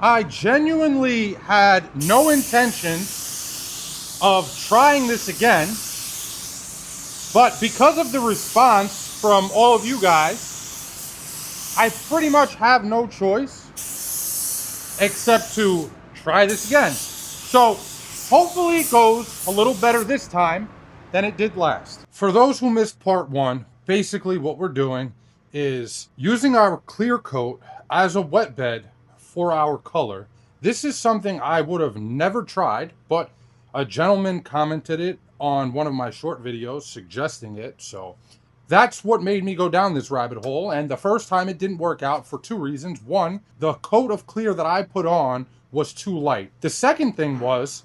I genuinely had no intention of trying this again, but because of the response from all of you guys, I pretty much have no choice except to try this again. So hopefully it goes a little better this time than it did last. For those who missed part one, basically what we're doing is using our clear coat as a wet bed for our color. This is something I would have never tried, but a gentleman commented it on one of my short videos suggesting it, so that's what made me go down this rabbit hole. And the first time it didn't work out for two reasons. One, the coat of clear that I put on was too light. The second thing was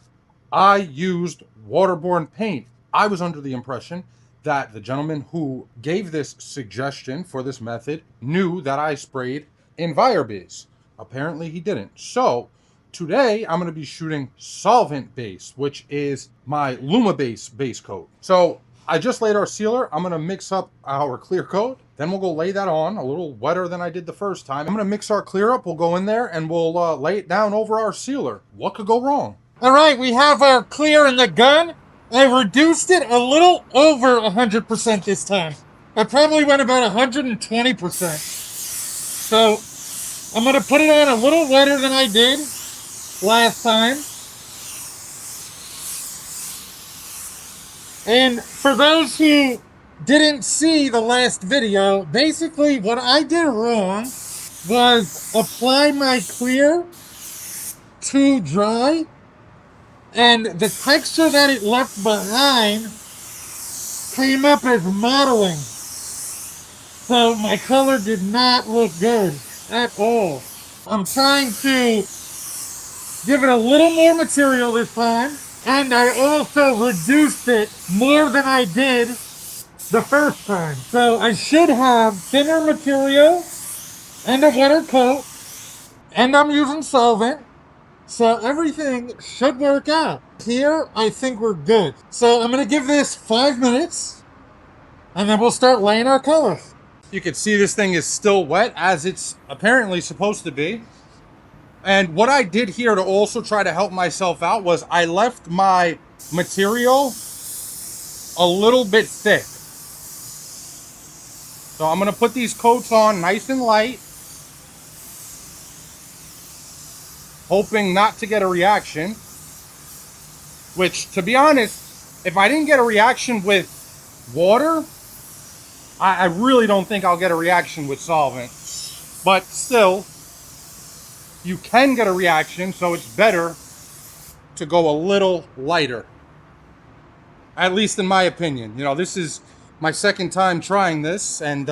I used waterborne paint. I was under the impression that the gentleman who gave this suggestion for this method knew that I sprayed Envirobase. Apparently he didn't. So today I'm going to be shooting solvent base, which is my Lumabase base coat. So I just laid our sealer. I'm going to mix up our clear coat. Then we'll go lay that on a little wetter than I did the first time. I'm going to mix our clear up. We'll go in there and we'll lay it down over our sealer. What could go wrong? All right, we have our clear in the gun. I reduced it a little over 100% this time. I probably went about 120%. So I'm going to put it on a little wetter than I did last time. And for those who didn't see the last video, basically what I did wrong was apply my clear too dry, and the texture that it left behind came up as modeling. So my color did not look good at all. I'm trying to give it a little more material this time, and I also reduced it more than I did the first time. So I should have thinner material and a wetter coat, and I'm using solvent. So everything should work out. Here, I think we're good. So I'm going to give this 5 minutes, and then we'll start laying our colors. You can see this thing is still wet, as it's apparently supposed to be. And what I did here to also try to help myself out was I left my material a little bit thick. So I'm going to put these coats on nice and light, hoping not to get a reaction. Which, to be honest, if I didn't get a reaction with water, I really don't think I'll get a reaction with solvent. But still, you can get a reaction, so it's better to go a little lighter. At least in my opinion. You know, this is my second time trying this, and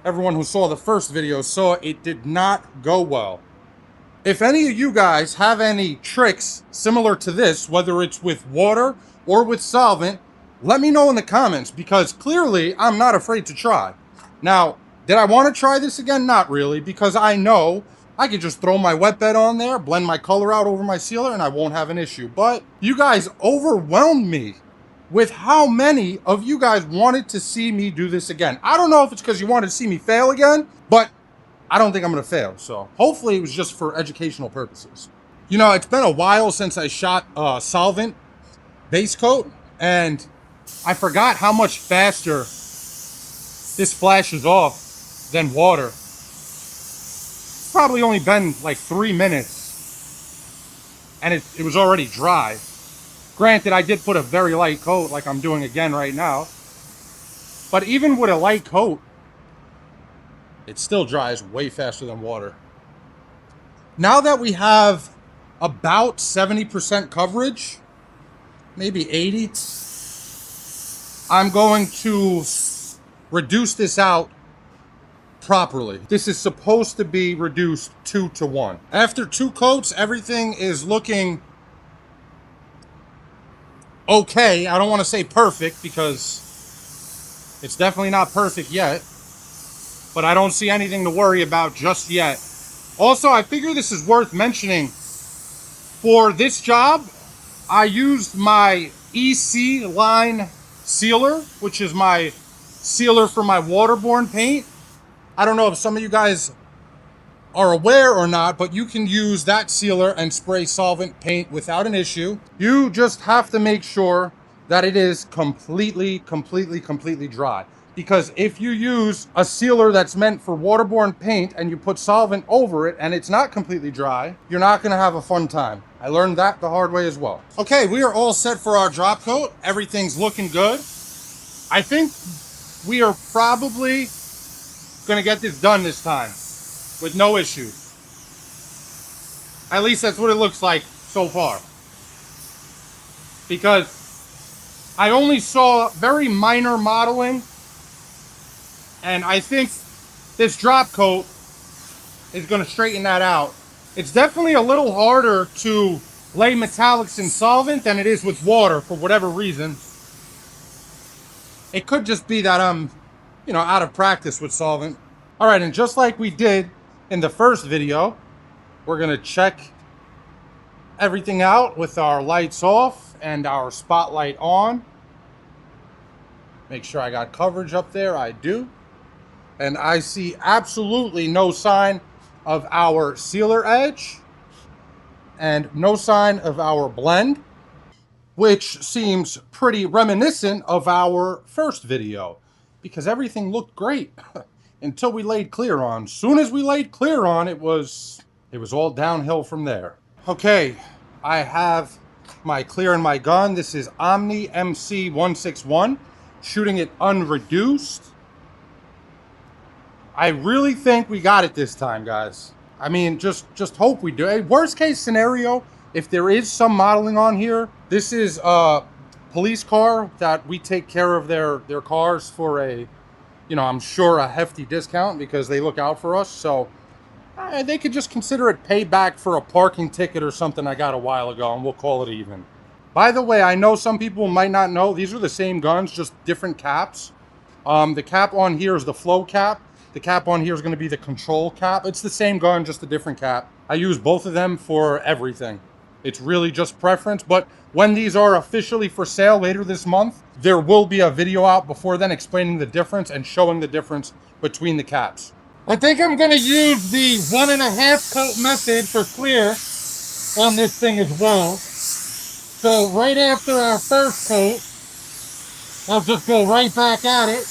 everyone who saw the first video saw it did not go well. If any of you guys have any tricks similar to this, whether it's with water or with solvent, let me know in the comments, because clearly I'm not afraid to try. Now, did I want to try this again? Not really, because I know I could just throw my wet bed on there, blend my color out over my sealer, and I won't have an issue. But you guys overwhelmed me with how many of you guys wanted to see me do this again. I don't know if it's because you wanted to see me fail again, but I don't think I'm going to fail. So hopefully it was just for educational purposes. You know, it's been a while since I shot solvent base coat, and I forgot how much faster this flashes off than water. It's probably only been like 3 minutes, and it was already dry. Granted, I did put a very light coat like I'm doing again right now. But even with a light coat, it still dries way faster than water. Now that we have about 70% coverage, maybe 80, I'm going to reduce this out properly. This is supposed to be reduced 2 to 1. After 2 coats, everything is looking okay. I don't want to say perfect, because it's definitely not perfect yet, but I don't see anything to worry about just yet. Also, I figure this is worth mentioning. For this job, I used my EC line sealer, which is my sealer for my waterborne paint. I don't know if some of you guys are aware or not, but you can use that sealer and spray solvent paint without an issue. You just have to make sure that it is completely dry. Because if you use a sealer that's meant for waterborne paint and you put solvent over it and it's not completely dry, you're not gonna have a fun time. I learned that the hard way as well. Okay, we are all set for our drop coat. Everything's looking good. I think we are probably gonna get this done this time with no issues. At least that's what it looks like so far. Because I only saw very minor modeling, and I think this drop coat is gonna straighten that out. It's definitely a little harder to lay metallics in solvent than it is with water for whatever reason. It could just be that I'm, out of practice with solvent. All right, and just like we did in the first video, we're gonna check everything out with our lights off and our spotlight on. Make sure I got coverage up there. I do. And I see absolutely no sign of our sealer edge and no sign of our blend, which seems pretty reminiscent of our first video because everything looked great until we laid clear on. Soon as we laid clear on, it was all downhill from there. Okay, I have my clear in my gun. This is Omni MC161, shooting it unreduced. I really think we got it this time, guys. I mean, just hope we do. Worst case scenario, if there is some modeling on here, this is a police car that we take care of their cars for a, I'm sure a hefty discount because they look out for us. So they could just consider it payback for a parking ticket or something I got a while ago, and we'll call it even. By the way, I know some people might not know, these are the same guns, just different caps. The cap on here is the flow cap. The cap on here is going to be the control cap. It's the same gun, just a different cap. I use both of them for everything. It's really just preference, but when these are officially for sale later this month, there will be a video out before then explaining the difference and showing the difference between the caps. I think I'm going to use the 1.5 coat method for clear on this thing as well. So right after our first coat, I'll just go right back at it.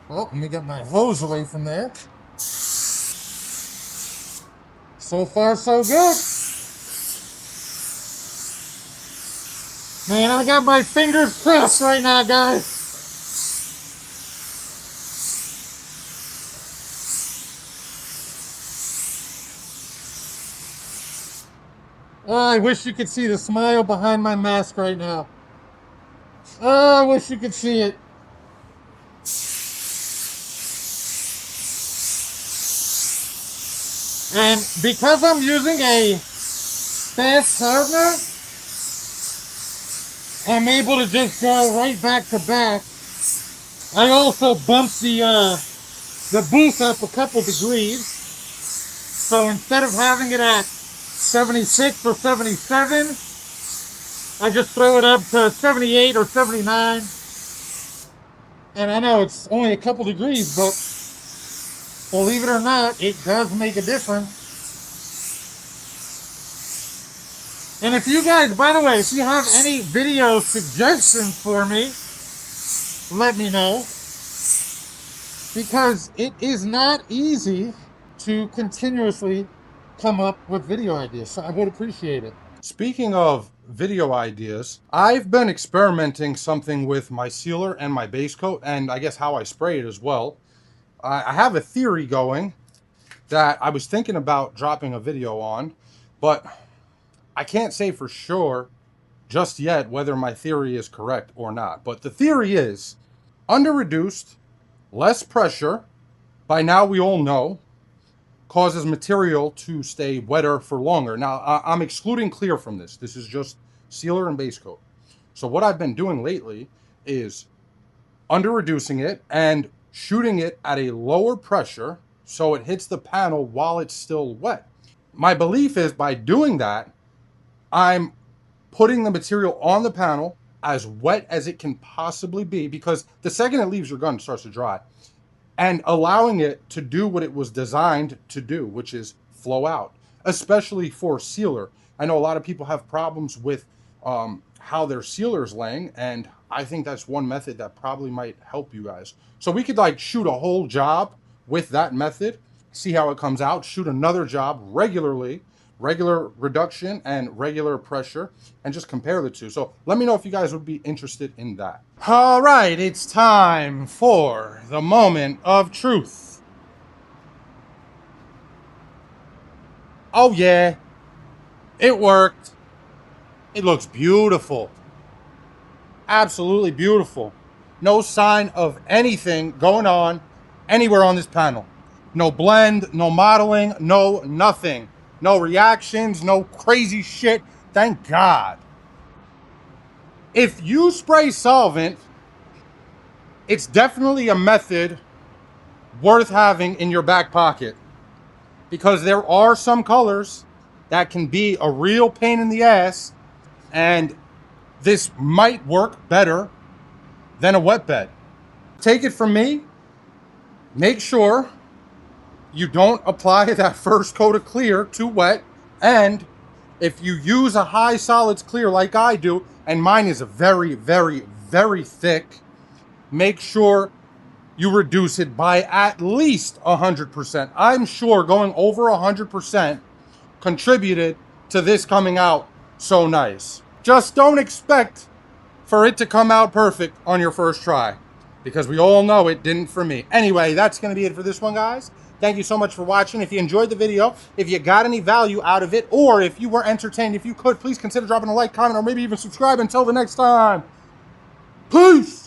Oh, let me get my hose away from there. So far, so good. Man, I got my fingers crossed right now, guys. Oh, I wish you could see the smile behind my mask right now. Oh, I wish you could see it. And because I'm using a fast hardener, I'm able to just go right back to back. I also bumped the booth up a couple degrees. So instead of having it at 76 or 77, I just throw it up to 78 or 79. And I know it's only a couple degrees, but believe it or not, it does make a difference. And if you guys, by the way, if you have any video suggestions for me, let me know. Because it is not easy to continuously come up with video ideas. So I would appreciate it. Speaking of video ideas, I've been experimenting something with my sealer and my base coat, and I guess how I spray it as well. I have a theory going that I was thinking about dropping a video on, but I can't say for sure just yet whether my theory is correct or not. But the theory is, under reduced, less pressure, by now we all know, causes material to stay wetter for longer. Now, I'm excluding clear from this. This is just sealer and base coat. So what I've been doing lately is under reducing it and shooting it at a lower pressure so it hits the panel while it's still wet. My belief is by doing that, I'm putting the material on the panel as wet as it can possibly be, because the second it leaves your gun, it starts to dry. and allowing it to do what it was designed to do, which is flow out, especially for sealer. I know a lot of people have problems with how their sealer's laying, and I think that's one method that probably might help you guys. So we could like shoot a whole job with that method, see how it comes out, shoot another job regularly, regular reduction and regular pressure, and just compare the two. So let me know if you guys would be interested in that. All right, it's time for the moment of truth. Oh yeah, it worked. It looks beautiful. Absolutely beautiful. No sign of anything going on anywhere on this panel. No blend, no modeling, no nothing. No reactions, no crazy shit. Thank God. If you spray solvent, it's definitely a method worth having in your back pocket, because there are some colors that can be a real pain in the ass, and this might work better than a wet bed. Take it from me, make sure you don't apply that first coat of clear too wet, and if you use a high solids clear like I do, and mine is very, very, very thick, make sure you reduce it by at least 100%. I'm sure going over 100% contributed to this coming out so nice. Just don't expect for it to come out perfect on your first try, because we all know it didn't for me. Anyway, that's going to be it for this one, guys. Thank you so much for watching. If you enjoyed the video, if you got any value out of it, or if you were entertained, if you could, please consider dropping a like, comment, or maybe even subscribe. Until the next time, peace!